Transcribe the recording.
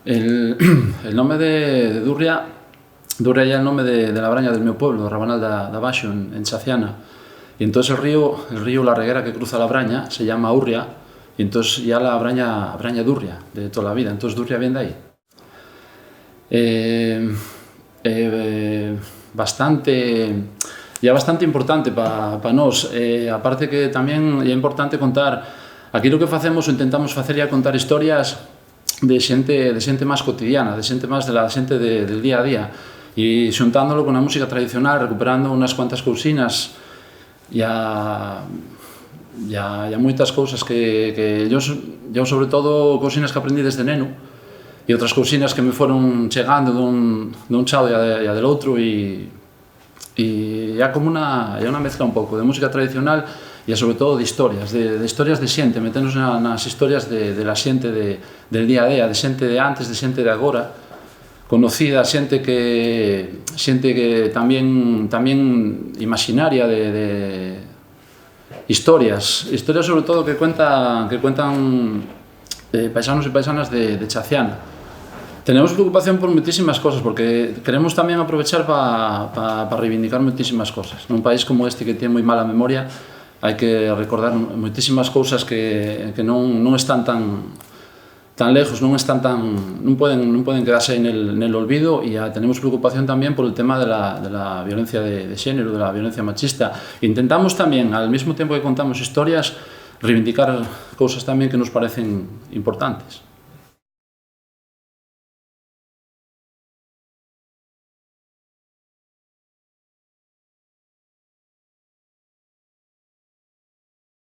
El, el nome de Durria é el nome de la braña del meu pueblo, Rabanal de Abaixo, en Chaciana. Y entonces el río La Reguera que cruza la braña se llama Urria, y entonces ya la braña Durria de toda la vida, entonces Durria viene de ahí. Bastante importante para nós, aparte que tamén é importante contar aquilo que facemos, ou intentamos facer é contar historias de xente máis cotidiana, de xente máis da xente del día a día, e xuntándolo con a música tradicional, recuperando unhas cuantas cousinas e a moitas cousas que eu sobre todo cousinas que aprendí desde neno e outras cousinas que me foron chegando dun chao e a del outro, e é como unha mezcla un pouco de música tradicional e sobre todo de historias de xente, meternos nas historias de la xente del día a día, de xente de antes, de xente de agora, conocida, xente que tamén imaginaria, de historias sobre todo que cuentan paisanos e paisanas de Chaciana. Tenemos preocupación por moitísimas cosas, porque queremos tamén aprovechar para reivindicar moitísimas cosas. Nun país como este que tiene moi mala memoria, hai que recordar moitísimas cousas que non están tan lejos, non poden quedarse en el olvido, e tenemos preocupación tamén por el tema de la violencia de xénero, de la violencia machista. Intentamos tamén, al mismo tiempo que contamos historias, reivindicar cousas tamén que nos parecen importantes.